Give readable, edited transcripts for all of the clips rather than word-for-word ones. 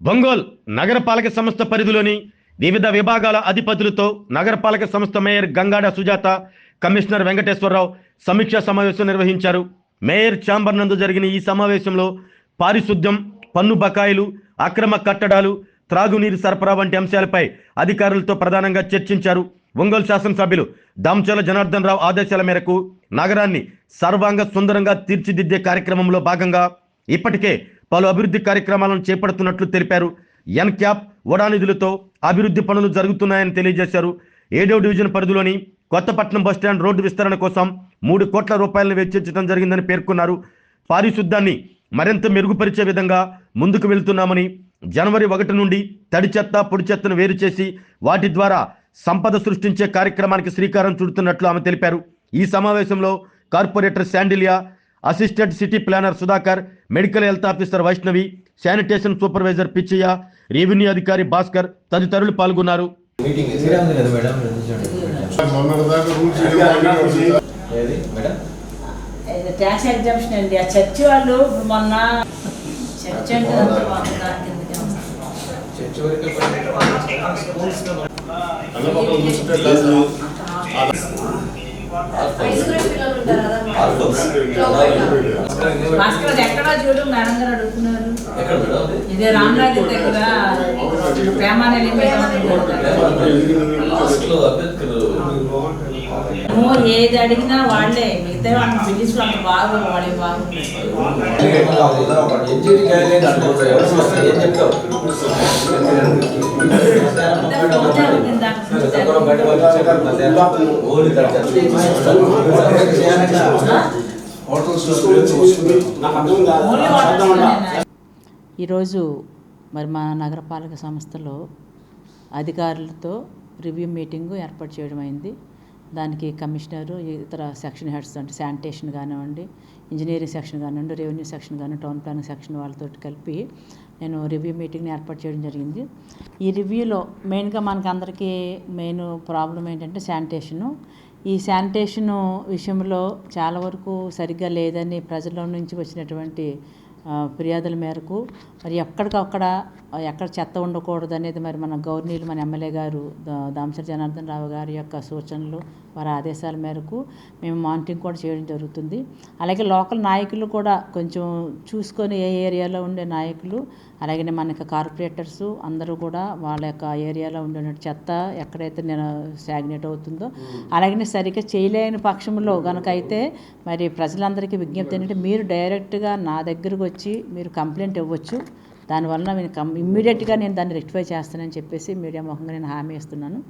ఒంగోలు నగరపాలక సంస్థ పరిధిలోని వివిధ విభాగాల అధిపతులతో నగరపాలక సంస్థ మేయర్ గంగాడ సుజాత, కమిషనర్ వెంకటేశ్వరరావు సమీక్షా సమావేశం నిర్వహించారు. మేయర్ ఛాంబర్ నందు జరిగిన ఈ సమావేశంలో పారిశుద్ధ్యం, పన్ను బకాయిలు, అక్రమ కట్టడాలు, త్రాగునీరు సరఫరా వంటి అంశాలపై అధికారులతో ప్రధానంగా చర్చించారు. ఒంగోలు శాసనసభ్యులు దామచర్ల జనార్దన్ రావు ఆదేశాల మేరకు నగరాన్ని సర్వాంగ సుందరంగా తీర్చిదిద్దే కార్యక్రమంలో భాగంగా ఇప్పటికే పలు అభివృద్ధి కార్యక్రమాలను చేపడుతున్నట్లు తెలిపారు. ఎన్క్యాప్ వడా నిధులతో అభివృద్ధి పనులు జరుగుతున్నాయని తెలియజేశారు. 7వ డివిజన్ పరిధిలోని కొత్తపట్నం బస్టాండ్ రోడ్డు విస్తరణ కోసం 3 కోట్ల రూపాయలను వెచ్చించడం జరిగిందని పేర్కొన్నారు. పారిశుద్ధ్యాన్ని మరింత మెరుగుపరిచే విధంగా ముందుకు వెళ్తున్నామని, జనవరి 1 నుండి తడి చెత్త, పొడి చెత్తను వేరు చేసి వాటి ద్వారా సంపద సృష్టించే కార్యక్రమానికి శ్రీకారం చుడుతున్నట్లు ఆమె తెలిపారు. ఈ సమావేశంలో corporator Sandilya, assistant city planner Sudhakar, medical health officer Vaishnavi, sanitation supervisor Pichaiah, revenue అధికారి భాస్కర్ తదితరులు పాల్గొన్నారు. ట్యాక్స్ ఎగ్జామ్షన్ అండి. ఆ చర్చి వాళ్ళు మొన్న చర్చ్ అంటే భాస్కర్ ఎక్కడా చూడు మేడం గారు అడుగుతున్నారు. ఇదే రామరాజు దగ్గర ప్రేమాని ఏది అడిగినా వాళ్ళే, మిగతా వాళ్ళని పిలిచి వాళ్ళు బాగా వాళ్ళే బాగుంటారు. ఈరోజు మరి మా నగరపాలక సంస్థలో అధికారులతో రివ్యూ మీటింగు ఏర్పాటు చేయడం అయింది. దానికి కమిషనరు, ఇతర సెక్షన్ హెడ్స్ అంటే శానిటేషన్ కానివ్వండి, ఇంజనీరింగ్ సెక్షన్ కానివ్వండి, రెవెన్యూ సెక్షన్ కానివ్వండి, టౌన్ ప్లానింగ్ సెక్షన్ వాళ్ళతో కలిపి నేను రివ్యూ మీటింగ్ని ఏర్పాటు చేయడం జరిగింది. ఈ రివ్యూలో మెయిన్గా మనకు అందరికీ మెయిన్ ప్రాబ్లం ఏంటంటే శానిటేషను. ఈ శానిటేషను విషయంలో చాలా వరకు సరిగ్గా లేదని ప్రజల నుంచి వచ్చినటువంటి ఫిర్యాదుల మేరకు మరి ఎక్కడ చెత్త ఉండకూడదు అనేది మరి మన గవర్నీలు, మన ఎమ్మెల్యే గారు దామచర్ల జనార్దన్ రావు గారి యొక్క సూచనలు, వారి ఆదేశాల మేరకు మేము మానిటరింగ్ కూడా చేయడం జరుగుతుంది. అలాగే లోకల్ నాయకులు కూడా కొంచెం చూసుకొని, ఏ ఏరియాలో ఉండే నాయకులు, అలాగే మనకి కార్పొరేటర్స్ అందరూ కూడా వాళ్ళ యొక్క ఏరియాలో ఉండే చెత్త ఎక్కడైతే స్టాగ్నేట్ అవుతుందో, అలాగే సరిగ్గా చేయలేని పక్షంలో కనుక అయితే మరి ప్రజలందరికీ విజ్ఞప్తి ఏంటంటే మీరు డైరెక్ట్గా నా దగ్గరకు వచ్చి మీరు కంప్లైంట్ ఇవ్వచ్చు. దానివల్ల నేను ఇమ్మీడియట్గా నేను దాన్ని రెక్టిఫై చేస్తానని చెప్పేసి మీడియా ముఖంగా నేను హామీ ఇస్తున్నాను.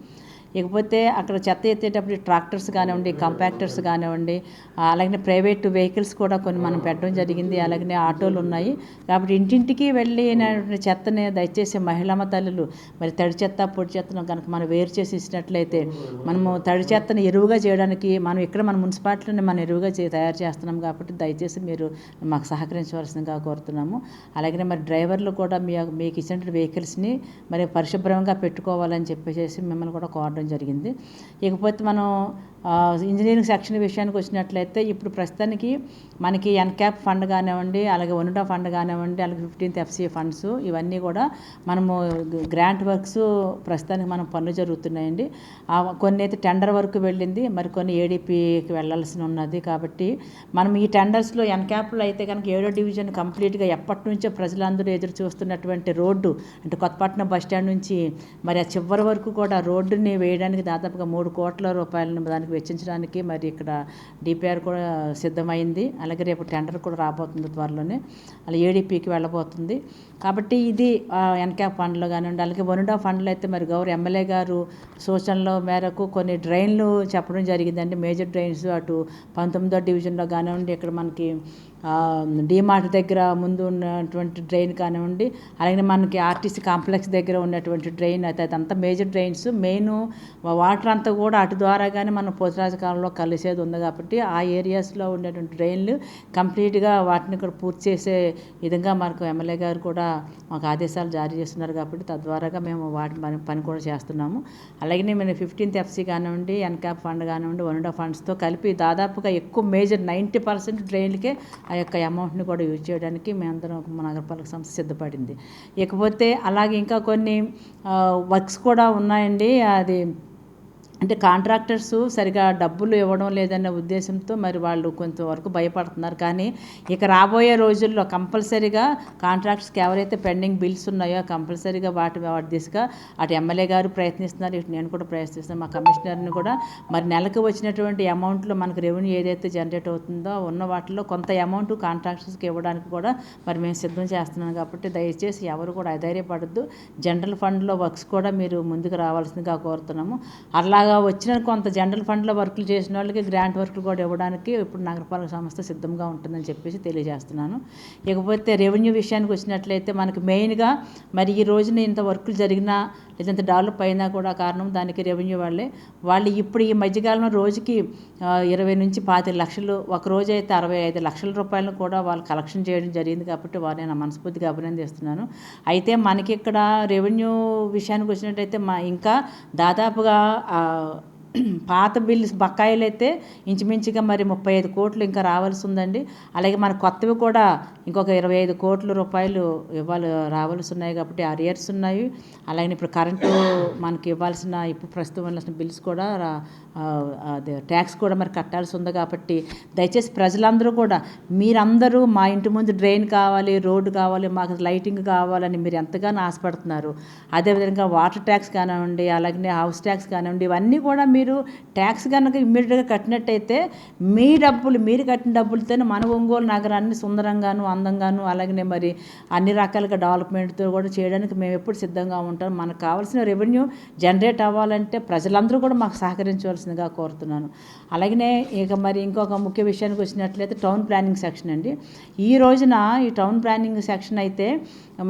ఇకపోతే అక్కడ చెత్త ఎత్తేటప్పుడు ట్రాక్టర్స్ కానివ్వండి, కంపాక్టర్స్ కానివ్వండి, అలాగే ప్రైవేట్ వెహికల్స్ కూడా కొన్ని మనం పెట్టడం జరిగింది. అలాగే ఆటోలు ఉన్నాయి. కాబట్టి ఇంటింటికి వెళ్ళి చెత్తని దయచేసి మహిళమ్మ తల్లులు మరి తడి చెత్త, పొడి చెత్తను కనుక మనం వేరు చేసి ఇచ్చినట్లయితే మనము తడి చెత్తను ఎరువుగా చేయడానికి మన మున్సిపాలిటీని మనం ఎరువుగా తయారు చేస్తున్నాం. కాబట్టి దయచేసి మీరు మాకు సహకరించవలసిందిగా కోరుతున్నాము. అలాగే మరి డ్రైవర్లు కూడా మీకు ఇచ్చిన వెహికల్స్ని మరి పరిశుభ్రంగా పెట్టుకోవాలని చెప్పేసి మిమ్మల్ని కూడా కోరడం జరిగింది. ఇకపోతే మనం ఇంజనీరింగ్ సెక్షన్ విషయానికి వచ్చినట్లయితే ఇప్పుడు ప్రస్తుతానికి మనకి ఎన్క్యాప్ ఫండ్ కానివ్వండి, అలాగే వనుడా ఫండ్ కానివ్వండి, అలాగే 15th FC ఫండ్స్ ఇవన్నీ కూడా మనము గ్రాంట్ వర్క్స్ ప్రస్తుతానికి మనం పనులు జరుగుతున్నాయండి. కొన్ని అయితే టెండర్ వరకు వెళ్ళింది, మరి కొన్ని ADPకి వెళ్ళాల్సి ఉన్నది. కాబట్టి మనం ఈ టెండర్స్లో ఎన్క్యాప్లో అయితే కనుక 7వ డివిజన్ కంప్లీట్గా ఎప్పటి నుంచో ప్రజలందరూ ఎదురు చూస్తున్నటువంటి రోడ్డు అంటే కొత్తపట్నం బస్టాండ్ నుంచి మరి ఆ చివరి వరకు కూడా రోడ్డుని వేయడానికి దాదాపుగా 3 కోట్ల రూపాయలను దానికి వెచ్చించడానికి మరి ఇక్కడ DPR కూడా సిద్ధమైంది. అలాగే రేపు టెండర్ కూడా రాబోతుంది త్వరలోనే, అలా ADPకి వెళ్ళబోతుంది. కాబట్టి ఇది ఎన్క్యాప్ ఫండ్లో కానివ్వండి, అలాగే వనుడా ఫండ్లో అయితే మరి ఎమ్మెల్యే గారు సూచనల మేరకు కొన్ని డ్రైన్లు చెప్పడం జరిగిందండి. మేజర్ డ్రైన్స్ అటు 19వ డివిజన్లో కానివ్వండి, ఇక్కడ మనకి డిమార్ట్ దగ్గర ముందు ఉన్నటువంటి డ్రైన్ కానివ్వండి, అలాగే మనకి RTC కాంప్లెక్స్ దగ్గర ఉన్నటువంటి డ్రైన్ అయితే అదంతా మేజర్ డ్రైన్స్. మెయిన్ వాటర్ అంతా కూడా అటు ద్వారా కానీ మనం పోతురాజు కాలంలో కలిసేది ఉంది. కాబట్టి ఆ ఏరియాస్లో ఉండేటువంటి డ్రైన్లు కంప్లీట్గా వాటిని కూడా పూర్తి చేసే విధంగా మనకు ఎమ్మెల్యే గారు కూడా మాకు ఆదేశాలు జారీ చేస్తున్నారు. కాబట్టి తద్వారాగా మేము వాటి పని కూడా చేస్తున్నాము. అలాగే మేము 15th FC కానివ్వండి, ఎన్క్యాప్ ఫండ్ కానివ్వండి, వనుడా ఫండ్స్తో కలిపి దాదాపుగా ఎక్కువ మేజర్ 90% డ్రైన్లకే ఆ యొక్క అమౌంట్ని కూడా యూజ్ చేయడానికి మేమందరం మా నగరపాలక సంస్థ సిద్ధపడింది. ఇకపోతే అలాగే ఇంకా కొన్ని వర్క్స్ కూడా ఉన్నాయండి. అది అంటే కాంట్రాక్టర్స్ సరిగా డబ్బులు ఇవ్వడం లేదన్న ఉద్దేశంతో మరి వాళ్ళు కొంతవరకు భయపడుతున్నారు. కానీ ఇక రాబోయే రోజుల్లో కంపల్సరీగా కాంట్రాక్టర్స్కి ఎవరైతే పెండింగ్ బిల్స్ ఉన్నాయో కంపల్సరీగా వాటి దిశగా అటు ఎమ్మెల్యే గారు ప్రయత్నిస్తున్నారు, ఇటు నేను కూడా ప్రయత్నిస్తున్నాను. మా కమిషనర్ని కూడా మరి నెలకు వచ్చినటువంటి అమౌంట్లో మనకు రెవెన్యూ ఏదైతే జనరేట్ అవుతుందో ఉన్న వాటిలో కొంత అమౌంట్ కాంట్రాక్టర్స్కి ఇవ్వడానికి కూడా మరి మేము సిద్ధం చేస్తున్నాం. కాబట్టి దయచేసి ఎవరు కూడా అధైర్యపడద్దు. జనరల్ ఫండ్లో వర్క్స్ కూడా మీరు ముందుకు రావాల్సిందిగా కోరుతున్నాము. అలాగా వచ్చిన కొంత జనరల్ ఫండ్లో వర్కులు చేసిన వాళ్ళకి గ్రాంట్ వర్కులు కూడా ఇవ్వడానికి ఇప్పుడు నగరపాలక సంస్థ సిద్ధంగా ఉంటుందని చెప్పేసి తెలియజేస్తున్నాను. ఇకపోతే రెవెన్యూ విషయానికి వచ్చినట్లయితే మనకు మెయిన్గా మరి ఈ రోజున ఇంత వర్కులు జరిగినా లేదంటే డెవలప్ అయినా కూడా కారణం దానికి రెవెన్యూ వాళ్ళు ఇప్పుడు ఈ మధ్యకాలంలో రోజుకి 20 నుంచి 25 లక్షలు, ఒక రోజు అయితే 65 లక్షల రూపాయలను కూడా వాళ్ళు కలెక్షన్ చేయడం జరిగింది. కాబట్టి వారిని నా మనస్ఫూర్తిగా అభినందిస్తున్నాను. అయితే మనకి ఇక్కడ రెవెన్యూ విషయానికి వచ్చినట్టయితే ఇంకా దాదాపుగా పాత బిల్స్ బకాయిలు అయితే ఇంచుమించుగా మరి 35 కోట్లు ఇంకా రావాల్సి ఉందండి. అలాగే మన కొత్తవి కూడా ఇంకొక 25 కోట్ల రూపాయలు రావాల్సి ఉన్నాయి. కాబట్టి అరియర్స్ ఉన్నాయి. అలాగే ఇప్పుడు కరెంటు మనకి ఇవ్వాల్సిన ఇప్పుడు ప్రస్తుతం ఇవ్వాల్సిన బిల్స్ కూడా అదే ట్యాక్స్ కూడా మరి కట్టాల్సి ఉంది. కాబట్టి దయచేసి ప్రజలందరూ కూడా మీరందరూ మా ఇంటి ముందు డ్రైన్ కావాలి, రోడ్డు కావాలి, మాకు లైటింగ్ కావాలని మీరు ఎంతగానో ఆశపడుతున్నారు. అదేవిధంగా వాటర్ ట్యాక్స్ కానివ్వండి, అలాగే హౌస్ ట్యాక్స్ కానివ్వండి, ఇవన్నీ కూడా మీరు ట్యాక్స్ కనుక ఇమ్మీడియట్గా కట్టినట్టయితే మీరు కట్టిన డబ్బులతోనే మన ఒంగోలు నగరాన్ని సుందరంగాను, అందంగాను, అలాగే మరి అన్ని రకాలుగా డెవలప్మెంట్తో కూడా చేయడానికి మేము ఎప్పుడు సిద్ధంగా ఉంటాం. మనకు కావాల్సిన రెవెన్యూ జనరేట్ అవ్వాలంటే ప్రజలందరూ కూడా మాకు సహకరించవలసిందిగా కోరుతున్నాను. అలాగనే ఇక మరి ఇంకొక ముఖ్య విషయానికి వచ్చినట్లయితే టౌన్ ప్లానింగ్ సెక్షన్ అండి. ఈ రోజున ఈ టౌన్ ప్లానింగ్ సెక్షన్ అయితే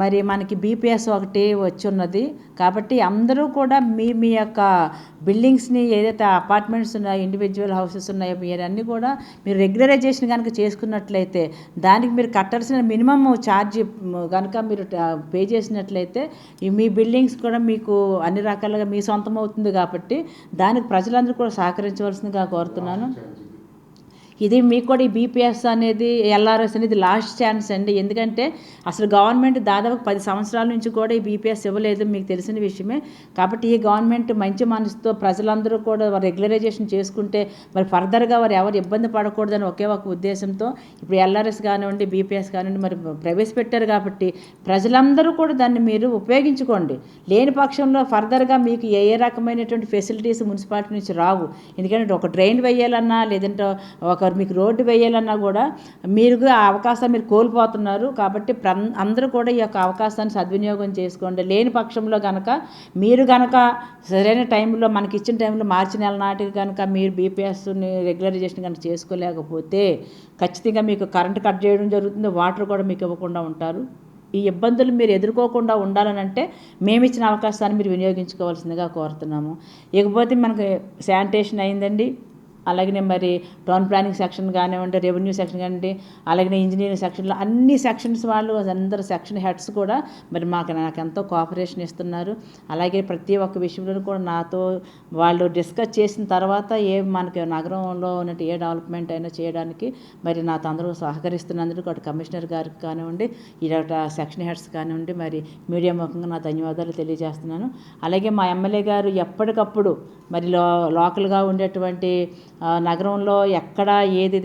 మరి మనకి బీపీఎస్ ఒకటి వచ్చి ఉన్నది. కాబట్టి అందరూ కూడా మీ యొక్క బిల్డింగ్స్ని ఏదైతే అపార్ట్మెంట్స్ ఉన్నాయో, ఇండివిజువల్ హౌసెస్ ఉన్నాయో, మీరన్నీ కూడా మీరు రెగ్యులరైజేషన్ కనుక చేసుకున్నట్లయితే దానికి మీరు కట్టాల్సిన మినిమమ్ ఛార్జ్ కనుక మీరు పే చేసినట్లయితే మీ బిల్డింగ్స్ కూడా మీకు అన్ని రకాలుగా మీ సొంతం అవుతుంది. కాబట్టి దానికి ప్రజలందరూ కూడా సహకరించవలసిందిగా కోరుతున్నాను. ఇది మీకు కూడా ఈ బీపీఎస్ అనేది, ఎల్ఆర్ఎస్ అనేది లాస్ట్ ఛాన్స్ అండి. ఎందుకంటే అసలు గవర్నమెంట్ దాదాపు 10 సంవత్సరాల నుంచి కూడా ఈ బీపీఎస్ ఇవ్వలేదు, మీకు తెలిసిన విషయమే. కాబట్టి ఈ గవర్నమెంట్ మంచి మనసుతో ప్రజలందరూ కూడా రెగ్యులరైజేషన్ చేసుకుంటే మరి ఫర్దర్గా వారు ఎవరు ఇబ్బంది పడకూడదని ఒకే ఒక ఉద్దేశంతో ఇప్పుడు ఎల్ఆర్ఎస్ కానివ్వండి, బీపీఎస్ కానివ్వండి మరి ప్రవేశపెట్టారు. కాబట్టి ప్రజలందరూ కూడా దాన్ని మీరు ఉపయోగించుకోండి. లేని పక్షంలో ఫర్దర్గా మీకు ఏ రకమైనటువంటి ఫెసిలిటీస్ మున్సిపాలిటీ నుంచి రావు. ఎందుకంటే ఒక డ్రైన్ వేయాలన్నా లేదంటే ఒక మీకు రోడ్డు వేయాలన్నా కూడా మీరు ఆ అవకాశాన్ని మీరు కోల్పోతున్నారు. కాబట్టి అందరూ కూడా ఈ యొక్క అవకాశాన్ని సద్వినియోగం చేసుకోండి. లేని పక్షంలో కనుక మీరు కనుక సరైన టైంలో మనకి ఇచ్చిన టైంలో మార్చి నెల నాటికి కనుక మీరు బీపీఎస్ని రెగ్యులరైజేషన్ కనుక చేసుకోలేకపోతే ఖచ్చితంగా మీకు కరెంట్ కట్ చేయడం జరుగుతుంది, వాటర్ కూడా మీకు ఇవ్వకుండా ఉంటారు. ఈ ఇబ్బందులు మీరు ఎదుర్కోకుండా ఉండాలనంటే మేము ఇచ్చిన అవకాశాన్ని మీరు వినియోగించుకోవాల్సిందిగా కోరుతున్నాము. ఇకపోతే మనకి శానిటేషన్ అయిందండి. అలాగే మరి టౌన్ ప్లానింగ్ సెక్షన్ కానివ్వండి, రెవెన్యూ సెక్షన్ కానివ్వండి, అలాగే ఇంజనీరింగ్ సెక్షన్లో అన్ని సెక్షన్స్ వాళ్ళు అందరు సెక్షన్ హెడ్స్ కూడా మరి నాకు ఎంతో కోఆపరేషన్ ఇస్తున్నారు. అలాగే ప్రతి ఒక్క విషయంలో కూడా నాతో వాళ్ళు డిస్కస్ చేసిన తర్వాత మనకి నగరంలో ఉన్నట్టు ఏ డెవలప్మెంట్ అయినా చేయడానికి మరి నాతో అందరూ సహకరిస్తున్నందుకు అటు కమిషనర్ గారికి కానివ్వండి, ఇలా సెక్షన్ హెడ్స్ కానివ్వండి, మరి మీడియా ముఖంగా నా ధన్యవాదాలు తెలియజేస్తున్నాను. అలాగే మా ఎమ్మెల్యే గారు ఎప్పటికప్పుడు మరి లోకల్గా ఉండేటువంటి నగరంలో ఎక్కడ ఏది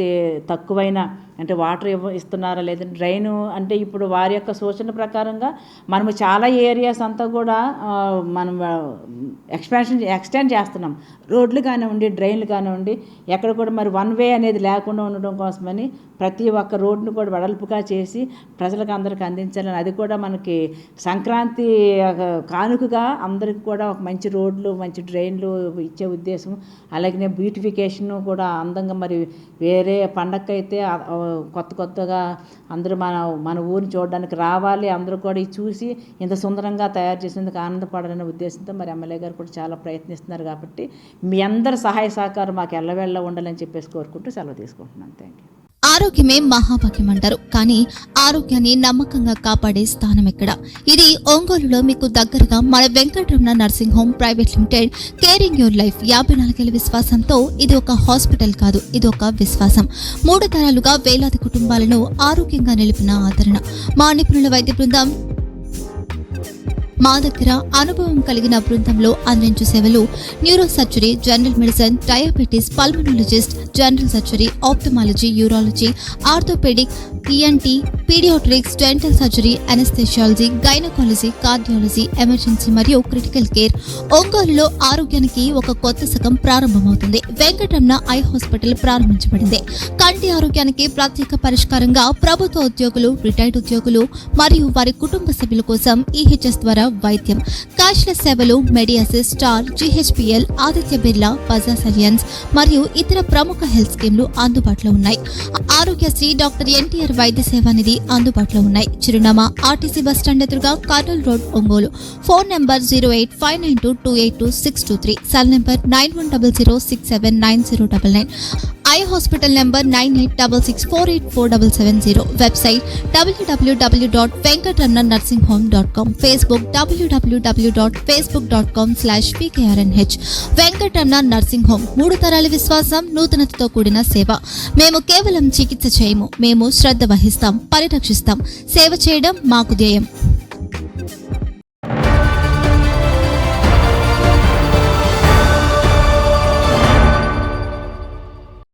తక్కువైనా అంటే వాటర్ ఇస్తున్నారా లేదంటే డ్రైను అంటే ఇప్పుడు వారి యొక్క సూచన ప్రకారంగా మనము చాలా ఏరియాస్ అంతా కూడా మనం ఎక్స్టెండ్ చేస్తున్నాం. రోడ్లు కానివ్వండి, డ్రైన్లు కానివ్వండి, ఎక్కడ కూడా మరి వన్ వే అనేది లేకుండా ఉండడం కోసమని ప్రతి ఒక్క రోడ్డును కూడా వెడల్పుగా చేసి ప్రజలకు అందరికి అందించాలని, అది కూడా మనకి సంక్రాంతి కానుకగా అందరికి కూడా ఒక మంచి రోడ్లు, మంచి డ్రైన్లు ఇచ్చే ఉద్దేశం. అలాగే బ్యూటిఫికేషన్ కూడా అందంగా మరి వేరే పండగకైతే కొత్తగా అందరూ మన ఊరిని చూడడానికి రావాలి, అందరూ కూడా చూసి ఇంత సుందరంగా తయారు చేసేందుకు ఆనందపడాలనే ఉద్దేశంతో మరి ఎమ్మెల్యే గారు కూడా చాలా ప్రయత్నిస్తున్నారు. కాబట్టి మీ అందరి సహాయ సహకారం మాకు ఎల్లవేళ్ళ ఉండాలని చెప్పేసి కోరుకుంటూ సెలవు తీసుకుంటున్నాను. Thank you. ఆరోగ్యమే మహాభాగ్యం అంటారు, కానీ ఆరోగ్యాన్ని నమ్మకంగా కాపాడే స్థానం ఎక్కడ? ఇది ఒంగోలులో మీకు దగ్గరగా మన Venkataramana nursing home private limited. Caring your life 54 విశ్వాసంతో ఇది ఒక హాస్పిటల్ కాదు, ఇది ఒక విశ్వాసం. 3 తరాలుగా వేలాది కుటుంబాలను ఆరోగ్యంగా నిలిపిన ఆదరణ. మా నిపుణుల వైద్య బృందం మా దగ్గర అనుభవం కలిగిన బృందంలో అందించే సేవలు neurosurgery, general medicine, diabetes, pulmonologist, general surgery, ophthalmology, urology, orthopaedic, ENT, paediatrics, dental surgery, anaesthesiology, gynaecology, cardiology, emergency మరియు క్రిటికల్ కేర్. ఒంగోలులో ఆరోగ్యానికి ఒక కొత్త శకం ప్రారంభమవుతుంది. వెంకటరమణ ఐ హాస్పిటల్ ప్రారంభించబడింది. కంటి ఆరోగ్యానికి ప్రత్యేక పరిష్కారంగా ప్రభుత్వ ఉద్యోగులు, రిటైర్డ్ ఉద్యోగులు మరియు వారి కుటుంబ సభ్యుల కోసం ఈహెచ్ఎస్ ద్వారా వైద్యం, క్యాష్లెస్ సేవలు, Medi Assist, Star, GHPL, Aditya Birla, Bajaj Allianz మరియు ఇతర ప్రముఖ హెల్త్ స్కీమ్లు అందుబాటులో ఉన్నాయి. ఆరోగ్యశ్రీ, డాక్టర్ ఎన్టీఆర్ వైద్య సేవా నిధి అందుబాటులో ఉన్నాయి. చిరునామా ఆర్టీసీ బస్టాండ్ ఎదురుగా, Kurnool road, Ongole. Phone number 08592282623, cell number 9100679099. Eye hospital number 9866484770. Website www.venkatramanarsinghome.com. Facebook www.facebook.com/pkrnh. Venkataramana nursing home, 3 తరాల విశ్వాసం, నూతనతతో కూడిన సేవ. మేము కేవలం చికిత్స చేయము, మేము శ్రద్ధ వహిస్తాం, పరిరక్షిస్తాం. సేవ చేయడం మాకు ధ్యేయం.